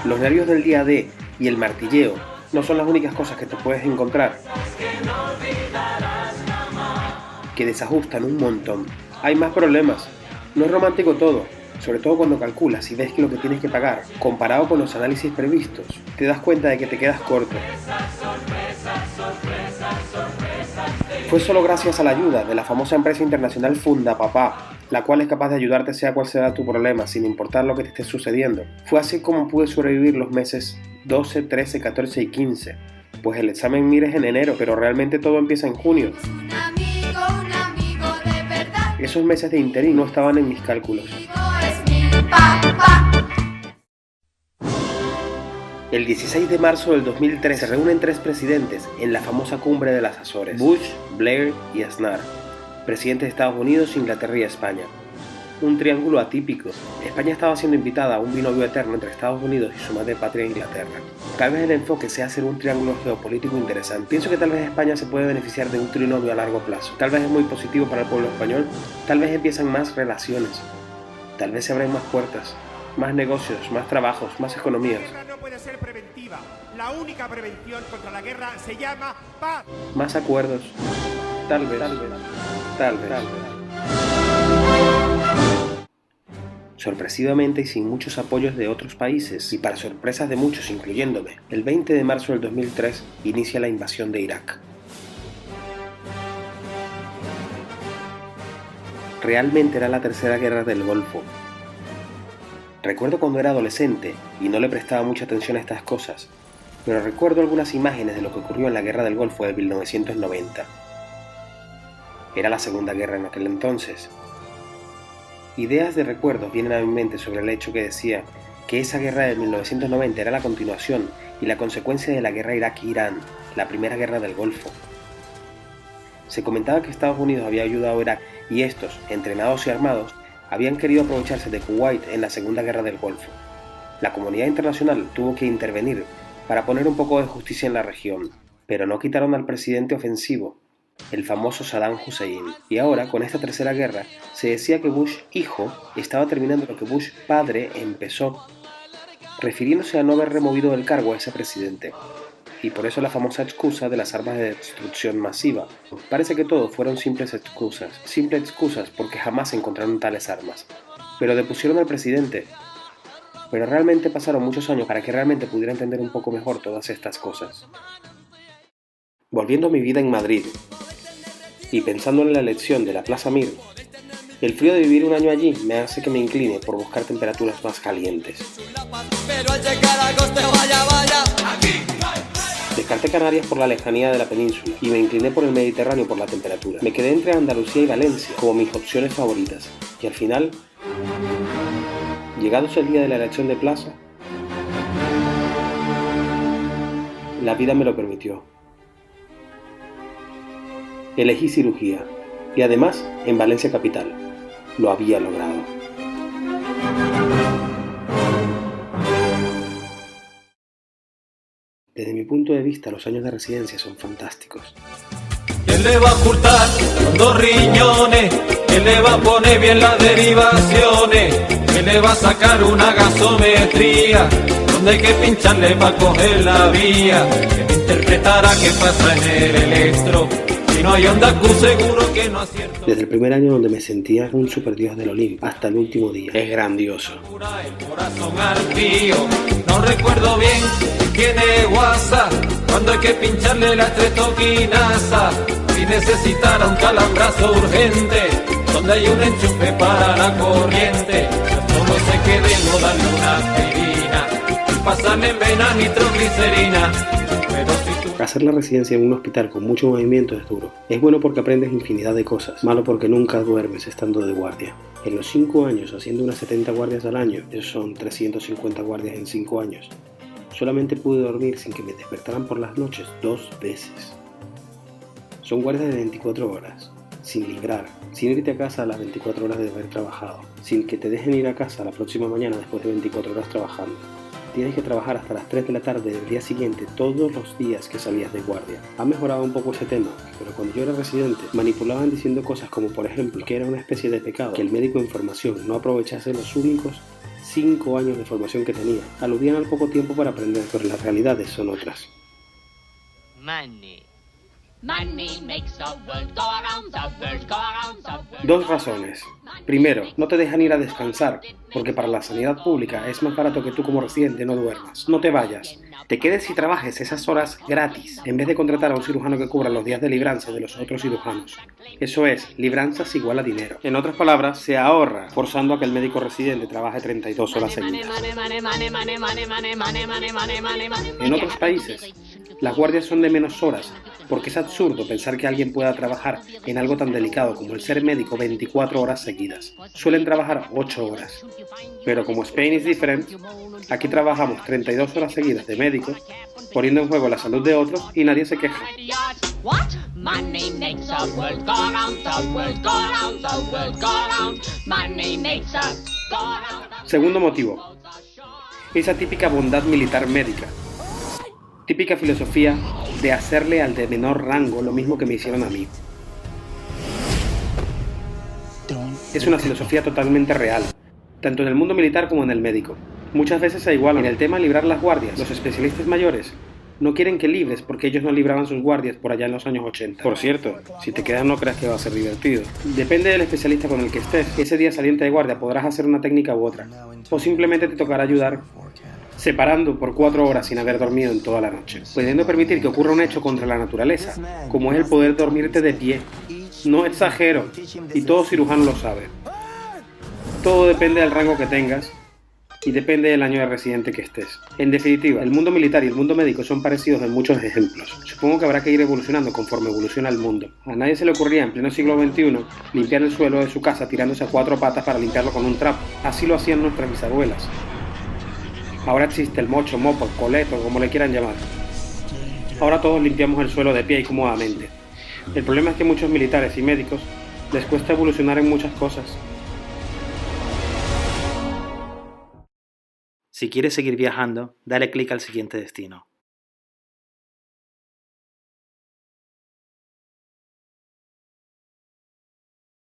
Los nervios del día D y el martilleo no son las únicas cosas que te puedes encontrar que desajustan un montón. Hay más problemas. No es romántico todo, sobre todo cuando calculas y ves que lo que tienes que pagar, comparado con los análisis previstos, te das cuenta de que te quedas corto. Fue solo gracias a la ayuda de la famosa empresa internacional Fundapapá, la cual es capaz de ayudarte sea cual sea tu problema, sin importar lo que te esté sucediendo. Fue así como pude sobrevivir los meses 12, 13, 14 y 15, pues el examen mires en enero, pero realmente todo empieza en junio. Esos meses de interín no estaban en mis cálculos. El 16 de marzo del 2003 se reúnen 3 presidentes en la famosa cumbre de las Azores: Bush, Blair y Aznar, presidentes de Estados Unidos, Inglaterra y España. Un triángulo atípico. España estaba siendo invitada a un binomio eterno entre Estados Unidos y su madre patria Inglaterra. Tal vez el enfoque sea hacer un triángulo geopolítico interesante. Pienso que tal vez España se puede beneficiar de un trinomio a largo plazo. Tal vez es muy positivo para el pueblo español. Tal vez empiezan más relaciones. Tal vez se abren más puertas, más negocios, más trabajos, más economías. La guerra no puede ser preventiva. La única prevención contra la guerra se llama paz. Más acuerdos. Tal vez. Sorpresivamente y sin muchos apoyos de otros países, y para sorpresas de muchos incluyéndome, el 20 de marzo del 2003 inicia la invasión de Irak. Realmente era la tercera guerra del Golfo. Recuerdo cuando era adolescente y no le prestaba mucha atención a estas cosas, pero recuerdo algunas imágenes de lo que ocurrió en la Guerra del Golfo de 1990. Era la segunda guerra en aquel entonces. Ideas de recuerdos vienen a mi mente sobre el hecho que decía que esa guerra de 1990 era la continuación y la consecuencia de la guerra Irak-Irán, la primera guerra del Golfo. Se comentaba que Estados Unidos había ayudado a Irak y estos, entrenados y armados, habían querido aprovecharse de Kuwait en la segunda guerra del Golfo. La comunidad internacional tuvo que intervenir para poner un poco de justicia en la región, pero no quitaron al presidente ofensivo, el famoso Saddam Hussein. Y ahora, con esta tercera guerra, se decía que Bush hijo estaba terminando lo que Bush padre empezó, refiriéndose a no haber removido del cargo a ese presidente. Y por eso la famosa excusa de las armas de destrucción masiva. Parece que todo fueron simples excusas porque jamás encontraron tales armas. Pero depusieron al presidente. Pero realmente pasaron muchos años para que realmente pudiera entender un poco mejor todas estas cosas. Volviendo a mi vida en Madrid, y pensando en la elección de la Plaza Mir, el frío de vivir un año allí me hace que me incline por buscar temperaturas más calientes. Descarté Canarias por la lejanía de la península y me incliné por el Mediterráneo por la temperatura. Me quedé entre Andalucía y Valencia como mis opciones favoritas. Y al final, llegados el día de la elección de plaza, la vida me lo permitió. Elegí cirugía y además en Valencia capital. Lo había logrado. Desde mi punto de vista, los años de residencia son fantásticos. ¿Quién le va a ocultar con 2 riñones? ¿Quién le va a poner bien las derivaciones? ¿Quién le va a sacar una gasometría? Donde hay que pincharle para coger la vía. ¿Quién interpretará qué pasa en el electro? Si no hay onda Q seguro que no acierto. Desde el primer año donde me sentía un superdios del Olimpo hasta el último día. Es grandioso. El corazón arpío. No recuerdo bien si tiene WhatsApp. Cuando hay que pincharle la estreptoquinasa. Si necesitara un calambrazo urgente. Donde hay un enchufe para la corriente. Yo solo sé que debo darle una aspirina y pasarle en vena nitroglicerina. Pero si tú... Hacer la residencia en un hospital con mucho movimiento es duro. Es bueno porque aprendes infinidad de cosas. Malo porque nunca duermes estando de guardia. En los 5 años, haciendo unas 70 guardias al año, eso son 350 guardias en 5 años, solamente pude dormir sin que me despertaran por las noches 2 veces. Son guardias de 24 horas, sin librar, sin irte a casa a las 24 horas de haber trabajado, sin que te dejen ir a casa la próxima mañana después de 24 horas trabajando. Tienes que trabajar hasta las 3 de la tarde del día siguiente todos los días que salías de guardia. Ha mejorado un poco ese tema, pero cuando yo era residente manipulaban diciendo cosas como por ejemplo que era una especie de pecado que el médico en formación no aprovechase los únicos 5 años de formación que tenía. Aludían al poco tiempo para aprender, pero las realidades son otras. Money. Money makes the world go around, the world go around, the world. 2 razones. Primero, no te dejan ir a descansar, porque para la sanidad pública es más barato que tú como residente no duermas. No te vayas. Te quedes y trabajes esas horas gratis, en vez de contratar a un cirujano que cubra los días de libranza de los otros cirujanos. Eso es, libranzas igual a dinero. En otras palabras, se ahorra, forzando a que el médico residente trabaje 32 horas seguidas. En otros países, las guardias son de menos horas, porque es absurdo pensar que alguien pueda trabajar en algo tan delicado como el ser médico 24 horas seguidas. Suelen trabajar 8 horas. Pero como Spain is different, aquí trabajamos 32 horas seguidas de médicos, poniendo en juego la salud de otros y nadie se queja. Money makes the world go around, the world go around, the world go around. Money makes the go around. Segundo motivo, esa típica bondad militar médica. Típica filosofía de hacerle al de menor rango lo mismo que me hicieron a mí. Es una filosofía totalmente real, tanto en el mundo militar como en el médico. Muchas veces se igualan. En el tema de librar las guardias, los especialistas mayores no quieren que libres porque ellos no libraban sus guardias por allá en los años 80. Por cierto, si te quedas no creas que va a ser divertido. Depende del especialista con el que estés. Ese día saliente de guardia podrás hacer una técnica u otra, o simplemente te tocará ayudar separando por 4 horas sin haber dormido en toda la noche, pudiendo permitir que ocurra un hecho contra la naturaleza, como es el poder dormirte de pie. No exagero, y todo cirujano lo sabe. Todo depende del rango que tengas y depende del año de residente que estés. En definitiva, el mundo militar y el mundo médico son parecidos en muchos ejemplos. Supongo que habrá que ir evolucionando conforme evoluciona el mundo. A nadie se le ocurría en pleno siglo XXI limpiar el suelo de su casa tirándose a 4 patas para limpiarlo con un trapo. Así lo hacían nuestras bisabuelas. Ahora existe el mocho, mopo, el coleto, como le quieran llamar. Ahora todos limpiamos el suelo de pie y cómodamente. El problema es que muchos militares y médicos les cuesta evolucionar en muchas cosas. Si quieres seguir viajando, dale clic al siguiente destino.